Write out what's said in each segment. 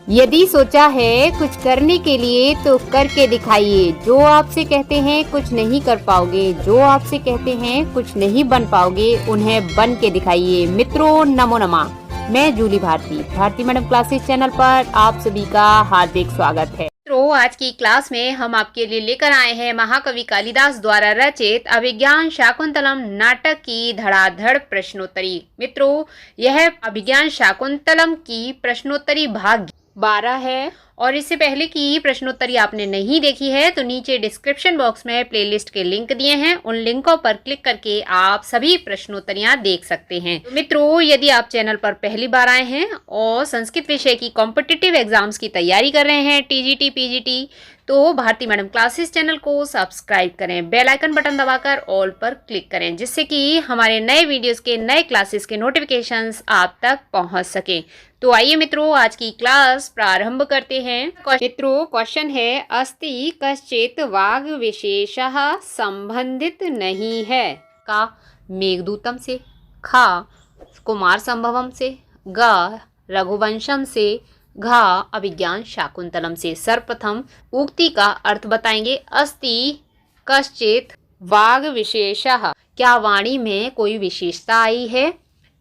यदि सोचा है कुछ करने के लिए तो करके दिखाइए। जो आपसे कहते हैं कुछ नहीं कर पाओगे, जो आपसे कहते हैं कुछ नहीं बन पाओगे, उन्हें बन के दिखाइए। मित्रों नमो नमः। मैं Julie Bharti madam classes channel पर आप सभी का हार्दिक स्वागत है। मित्रों आज की क्लास में हम आपके लिए लेकर आए हैं महाकवि कालिदास द्वारा रचित अभिज्ञान शाकुंतलम नाटक की धड़ाधड़ प्रश्नोत्तरी। मित्रों यह अभिज्ञान शाकुंतलम की प्रश्नोत्तरी भाग 12 है और इससे पहले की प्रश्नोत्तरी आपने नहीं देखी है तो नीचे डिस्क्रिप्शन बॉक्स में प्लेलिस्ट के लिंक दिए हैं, उन लिंकों पर क्लिक करके आप सभी प्रश्नोत्तरियां देख सकते हैं। तो मित्रों यदि आप चैनल पर पहली बार आए हैं और संस्कृत विषय की कॉम्पिटिटिव एग्जाम्स की तैयारी कर रहे हैं, टीजीटी पीजीटी, तो भारती मैडम क्लासेस चैनल को सब्सक्राइब करें, बेल आइकन बटन दबाकर ऑल पर क्लिक करें, जिससे कि हमारे नए वीडियोस के नए क्लासेस के नोटिफिकेशंस आप तक पहुंच सके। तो आइए मित्रों आज की क्लास प्रारंभ करते हैं। मित्रों क्वेश्चन है, अस्ति कश्चित वाग विशेषः संबंधित नहीं है। का मेघदूतम से, खा कुमार संभवम से, ग रघुवंशम से, घा अभिज्ञान शाकुंतलम से। सर्वप्रथम उक्ति का अर्थ बताएंगे। अस्ति कश्चित वाग विशेषः, क्या वाणी में कोई विशेषता आई है,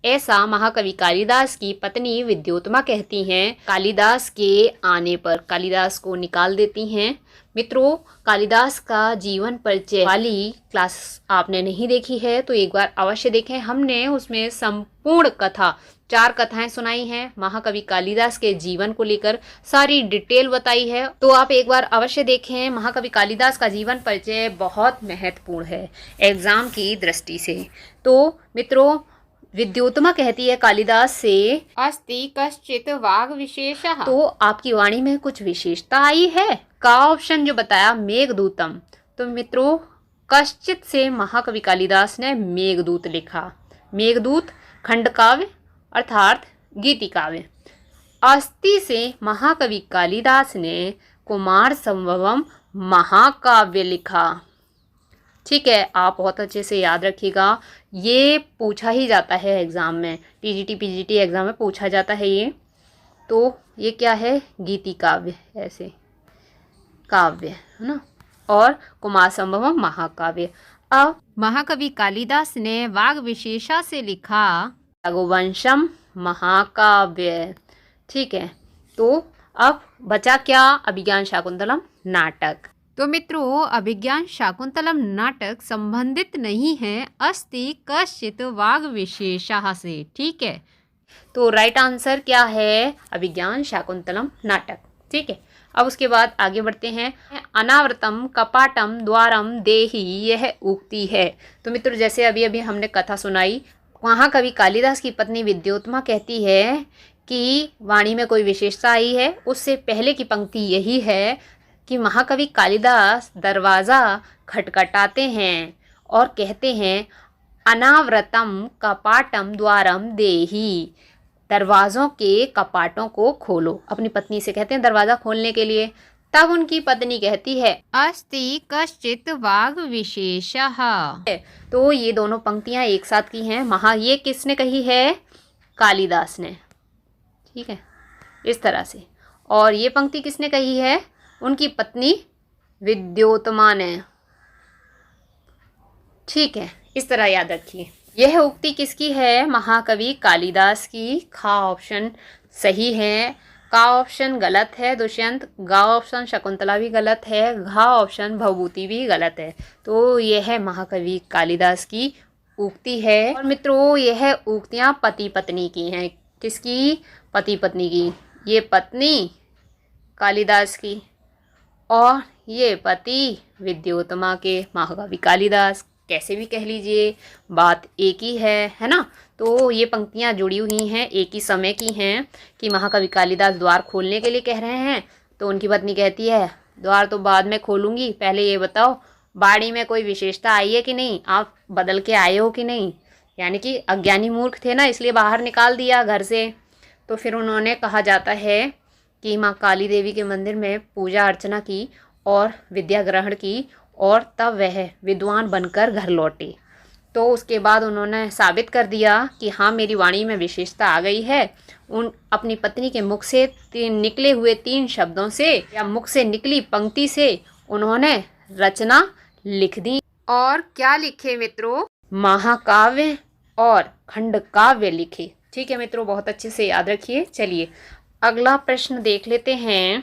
ऐसा महाकवि कालिदास की पत्नी विद्योत्तमा कहती हैं। कालिदास के आने पर कालिदास को निकाल देती हैं। मित्रों कालिदास का जीवन परिचय वाली क्लास आपने नहीं देखी है तो एक बार अवश्य देखें। हमने उसमें संपूर्ण कथा 4 कथाएं सुनाई हैं, महाकवि कालिदास के जीवन को लेकर सारी डिटेल बताई है, तो आप एक बार अवश्य देखें। महाकवि कालिदास का जीवन परिचय बहुत महत्वपूर्ण है एग्जाम की दृष्टि से। तो मित्रों विद्योत्तमा कहती है कालिदास से, अस्ति कश्चित वाग विशेषः, तो आपकी वाणी में कुछ विशेषता आई है। का ऑप्शन जो बताया मेघदूतम, तो मित्रों कश्चित से महाकवि कालिदास ने मेघदूत लिखा। मेघदूत खंड काव्य अर्थात गीति काव्य। अस्ति से महाकवि कालिदास ने कुमार संभवम महाकाव्य लिखा। ठीक है, आप बहुत अच्छे से याद रखिएगा, ये पूछा ही जाता है एग्ज़ाम में, टीजीटी पीजीटी एग्ज़ाम में पूछा जाता है ये। तो ये क्या है, गीति काव्य, ऐसे काव्य है ना, और कुमार संभवम महाकाव्य। अब महाकवि कालिदास ने वाग विशेषा से लिखा रघुवंशम महाकाव्य। ठीक है, तो अब बचा क्या, अभिज्ञान शाकुंतलम नाटक। तो मित्रों अभिज्ञान शाकुंतलम नाटक संबंधित नहीं है अस्ति कश्चित वाग विशेषः से। ठीक है, तो राइट आंसर क्या है, अभिज्ञान शाकुंतलम नाटक। ठीक है, अब उसके बाद आगे बढ़ते हैं। अनावृतम कपाटम द्वारम देहि, यह उक्ति है। तो मित्रों जैसे अभी अभी हमने कथा सुनाई, वहाँ कवि कालिदास की पत्नी विद्योत्तमा कहती है कि वाणी में कोई विशेषता आई है। उससे पहले की पंक्ति यही है कि महाकवि कालिदास दरवाज़ा खटखटाते हैं और कहते हैं अनावृतम कपाटम द्वारम देहि, दरवाज़ों के कपाटों को खोलो। अपनी पत्नी से कहते हैं दरवाज़ा खोलने के लिए। तब उनकी पत्नी कहती है अस्ति कश्चित वाग विशेषः। तो ये दोनों पंक्तियां एक साथ की हैं। ये किसने कही है, कालिदास ने। ठीक है, इस तरह से। और ये पंक्ति किसने कही है, उनकी पत्नी विद्योत्तमा ने। ठीक है, इस तरह याद रखिए। यह उक्ति किसकी है, महाकवि कालिदास की। खा ऑप्शन सही है, का ऑप्शन गलत है दुष्यंत, गा ऑप्शन शकुंतला भी गलत है, घा ऑप्शन भवभूति भी गलत है। तो यह महाकवि कालिदास की उक्ति है। और मित्रों यह उक्तियां पति पत्नी की हैं। किसकी, पति पत्नी की। ये पत्नी कालिदास की और ये पति विद्योत्तमा के। महाकवि कालिदास कैसे भी कह लीजिए, बात एक ही है ना। तो ये पंक्तियाँ जुड़ी हुई हैं, एक ही समय की हैं कि महाकवि कालिदास द्वार खोलने के लिए कह रहे हैं। तो उनकी पत्नी कहती है द्वार तो बाद में खोलूँगी, पहले ये बताओ बाड़ी में कोई विशेषता आई है कि नहीं, आप बदल के आए हो कि नहीं। यानी कि अज्ञानी मूर्ख थे ना, इसलिए बाहर निकाल दिया घर से। तो फिर उन्होंने, कहा जाता है कि माँ काली देवी के मंदिर में पूजा अर्चना की और विद्या ग्रहण की और तब वह विद्वान बनकर घर लौटे। तो उसके बाद उन्होंने साबित कर दिया कि हाँ, मेरी वाणी में विशेषता आ गई है। उन अपनी पत्नी के मुख से निकले हुए 3 शब्दों से या मुख से निकली पंक्ति से उन्होंने रचना लिख दी। और क्या लिखे मित्रों? महाकाव्य और खंड काव्य लिखे। ठीक है मित्रों, बहुत अच्छे से याद रखिए। चलिए अगला प्रश्न देख लेते हैं।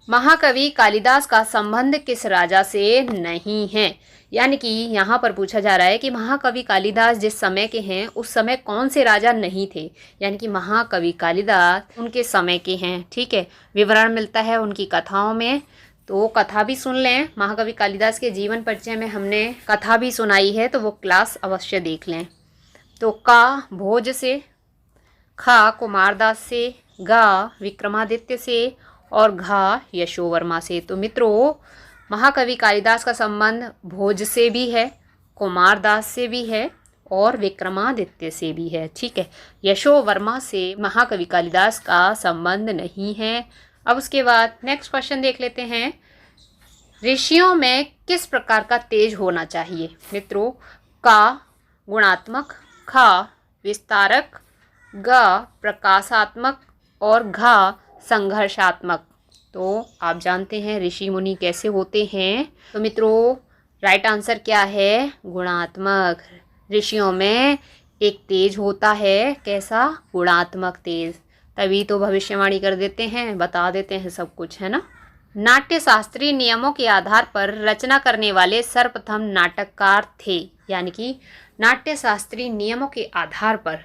महाकवि कालिदास का संबंध किस राजा से नहीं है? यानी कि यहाँ पर पूछा जा रहा है कि महाकवि कालिदास जिस समय के हैं उस समय कौन से राजा नहीं थे। यानी कि महाकवि कालिदास उनके समय के हैं। ठीक है, विवरण मिलता है उनकी कथाओं में, तो कथा भी सुन लें। महाकवि कालिदास के जीवन परिचय में हमने कथा भी सुनाई है, तो वो क्लास अवश्य देख लें। तो का भोज से, खा कुमारदास से, गा विक्रमादित्य से और घा यशोवर्मा से। तो मित्रों, महाकवि कालिदास का संबंध भोज से भी है, कुमारदास से भी है और विक्रमादित्य से भी है। ठीक है, यशोवर्मा से महाकवि कालिदास का संबंध नहीं है। अब उसके बाद नेक्स्ट क्वेश्चन देख लेते हैं। ऋषियों में किस प्रकार का तेज होना चाहिए? मित्रों, का गुणात्मक, खा विस्तारक, गा प्रकाशात्मक और घा संघर्षात्मक। तो आप जानते हैं ऋषि मुनि कैसे होते हैं। तो मित्रों, राइट आंसर क्या है? गुणात्मक। ऋषियों में एक तेज होता है, कैसा? गुणात्मक तेज। तभी तो भविष्यवाणी कर देते हैं, बता देते हैं सब कुछ, है ना। नाट्य शास्त्रीय नियमों के आधार पर रचना करने वाले सर्वप्रथम नाटककार थे। यानी कि नाट्य शास्त्रीय नियमों के आधार पर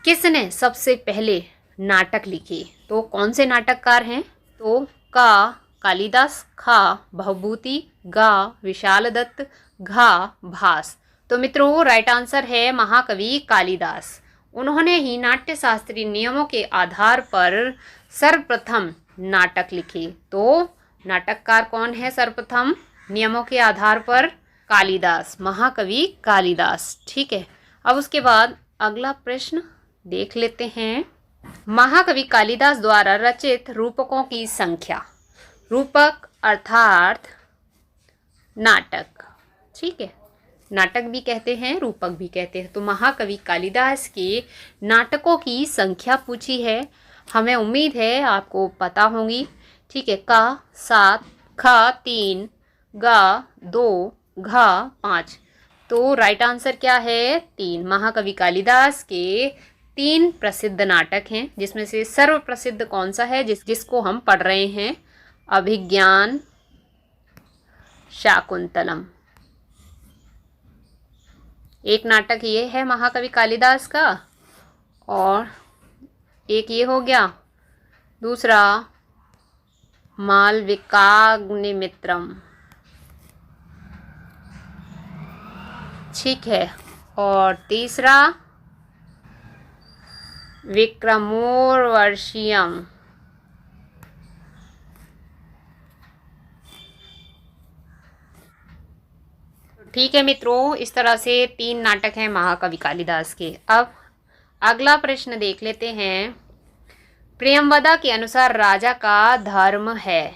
किसने सबसे पहले नाटक लिखे? तो कौन से नाटककार हैं? तो का कालिदास, खा भवभूति, गा विशाल दत्त, घा भास। तो मित्रों, राइट आंसर है महाकवि कालिदास। उन्होंने ही नाट्य शास्त्रीय नियमों के आधार पर सर्वप्रथम नाटक लिखे। तो नाटककार कौन है सर्वप्रथम नियमों के आधार पर? कालिदास, महाकवि कालिदास। ठीक है, अब उसके बाद अगला प्रश्न देख लेते हैं। महाकवि कालिदास द्वारा रचित रूपकों की संख्या। रूपक अर्थात नाटक। ठीक है, नाटक भी कहते हैं, रूपक भी कहते हैं। तो महाकवि कालिदास के नाटकों की संख्या पूछी है। हमें उम्मीद है आपको पता होंगी। ठीक है, का 7, खा 3, गा 2, घा 5। तो राइट आंसर क्या है? 3। महाकवि कालिदास के 3 प्रसिद्ध नाटक हैं, जिसमें से सर्वप्रसिद्ध कौन सा है जिसको हम पढ़ रहे हैं? अभिज्ञान, शाकुंतलम। एक नाटक ये है महाकवि कालिदास का, और एक ये हो गया, दूसरा मालविकाग्निमित्रम। ठीक है, और तीसरा विक्रमोर्वशीयम। ठीक है मित्रों, इस तरह से 3 नाटक हैं महाकवि कालिदास के। अब अगला प्रश्न देख लेते हैं। प्रियंवदा के अनुसार राजा का धर्म है।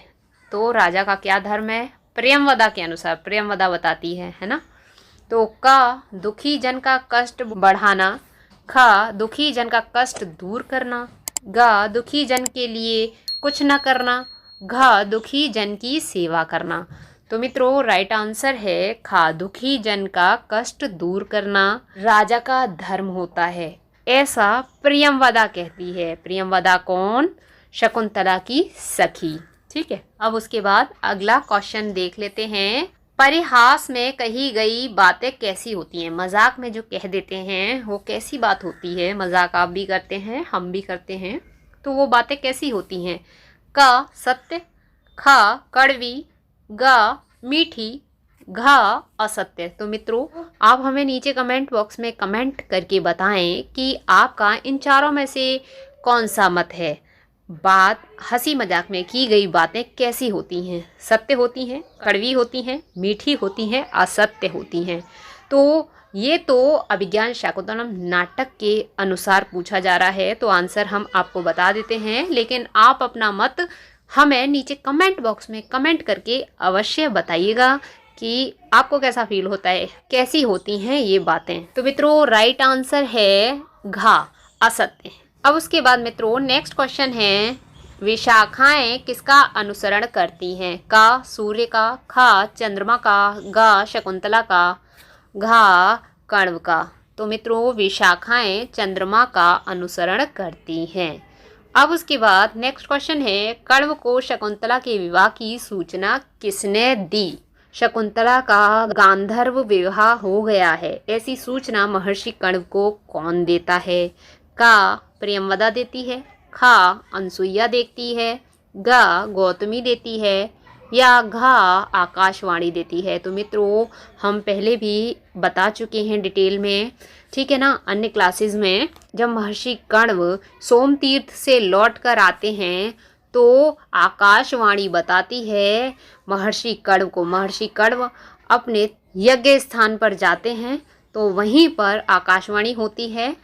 तो राजा का क्या धर्म है? प्रियंवदा के अनुसार, प्रियंवदा बताती है ना। तो का दुखी जन का कष्ट बढ़ाना, खा दुखी जन का कष्ट दूर करना, गा दुखी जन के लिए कुछ न करना, घा दुखी जन की सेवा करना। तो मित्रों, राइट आंसर है खा दुखी जन का कष्ट दूर करना राजा का धर्म होता है, ऐसा प्रियंवदा कहती है। प्रियंवदा कौन? शकुंतला की सखी। ठीक है, अब उसके बाद अगला क्वेश्चन देख लेते हैं। परिहास में कही गई बातें कैसी होती हैं? मजाक में जो कह देते हैं वो कैसी बात होती है? मजाक आप भी करते हैं, हम भी करते हैं, तो वो बातें कैसी होती हैं? का सत्य, खा कड़वी, गा मीठी, घा असत्य। तो मित्रों, आप हमें नीचे कमेंट बॉक्स में कमेंट करके बताएं कि आपका इन चारों में से कौन सा मत है। बात हंसी मजाक में की गई बातें कैसी होती हैं? सत्य होती हैं, कड़वी होती हैं, मीठी होती हैं, असत्य होती हैं। तो ये तो अभिज्ञान शाकुंतलम नाटक के अनुसार पूछा जा रहा है, तो आंसर हम आपको बता देते हैं, लेकिन आप अपना मत हमें नीचे कमेंट बॉक्स में कमेंट करके अवश्य बताइएगा कि आपको कैसा फील होता है, कैसी होती हैं ये बातें। तो मित्रों राइट आंसर है घा, असत्य। अब उसके बाद मित्रों नेक्स्ट क्वेश्चन है, विशाखाएं किसका अनुसरण करती हैं? का सूर्य का, खा चंद्रमा का, गा शकुंतला का, घा कण्व का। तो मित्रों विशाखाएं चंद्रमा का अनुसरण करती हैं। अब उसके बाद नेक्स्ट क्वेश्चन है, कण्व को शकुंतला के विवाह की सूचना किसने दी? शकुंतला का गांधर्व विवाह हो गया है, ऐसी सूचना महर्षि कण्व को कौन देता है? का प्रियंवदा देती है, खा अनसुईया देती है, गा गौतमी देती है, या घा आकाशवाणी देती है। तो मित्रों हम पहले भी बता चुके हैं डिटेल में, ठीक है ना, अन्य क्लासेस में। जब महर्षि कण्व सोमतीर्थ से लौट कर आते हैं तो आकाशवाणी बताती है महर्षि कण्व को। महर्षि कण्व अपने यज्ञ स्थान पर जाते हैं तो वहीं पर आकाशवाणी होती है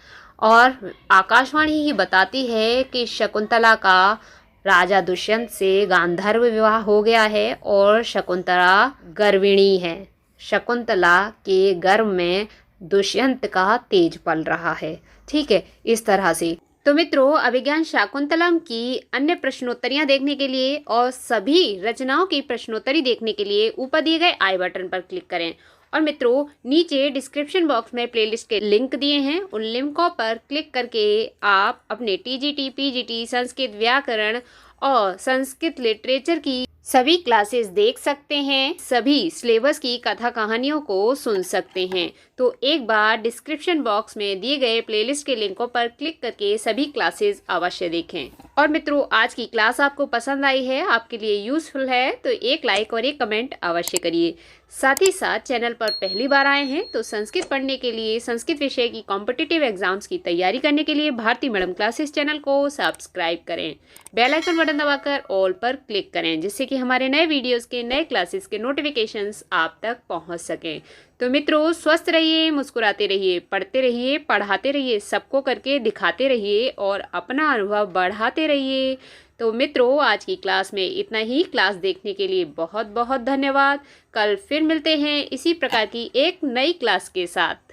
और आकाशवाणी ही बताती है कि शकुंतला का राजा दुष्यंत से गांधर्व विवाह हो गया है और शकुंतला गर्विणी है। शकुंतला के गर्भ में दुष्यंत का तेज पल रहा है, ठीक है, इस तरह से। तो मित्रों अभिज्ञान शाकुंतलम की अन्य प्रश्नोत्तरियां देखने के लिए और सभी रचनाओं की प्रश्नोत्तरी देखने के लिए ऊपर दिए गए आई बटन पर क्लिक करें। और मित्रों नीचे डिस्क्रिप्शन बॉक्स में प्लेलिस्ट के लिंक दिए हैं, उन लिंकों पर क्लिक करके आप अपने टीजीटी, पीजीटी, संस्कृत व्याकरण और संस्कृत लिटरेचर की सभी क्लासेस देख सकते हैं, सभी सिलेबस की कथा कहानियों को सुन सकते हैं। तो एक बार डिस्क्रिप्शन बॉक्स में दिए गए प्लेलिस्ट के लिंकों पर क्लिक करके सभी क्लासेस अवश्य देखें। और मित्रों आज की क्लास आपको पसंद आई है, आपके लिए यूजफुल है, तो एक लाइक और एक कमेंट अवश्य करिए। साथ ही साथ चैनल पर पहली बार आए हैं तो संस्कृत पढ़ने के लिए, संस्कृत विषय की कॉम्पिटिटिव एग्जाम्स की तैयारी करने के लिए भारती मैडम क्लासेस चैनल को सब्सक्राइब करें, बेल आइकन बटन दबाकर ऑल पर क्लिक करें, जिससे कि हमारे नए वीडियोस के, नए क्लासेस के नोटिफिकेशंस आप तक पहुंच सकें। तो मित्रों स्वस्थ रहिए, मुस्कुराते रहिए, पढ़ते रहिए, पढ़ाते रहिए, सबको करके दिखाते रहिए और अपना अनुभव बढ़ाते रहिए। तो मित्रों आज की क्लास में इतना ही। क्लास देखने के लिए बहुत बहुत धन्यवाद। कल फिर मिलते हैं इसी प्रकार की एक नई क्लास के साथ।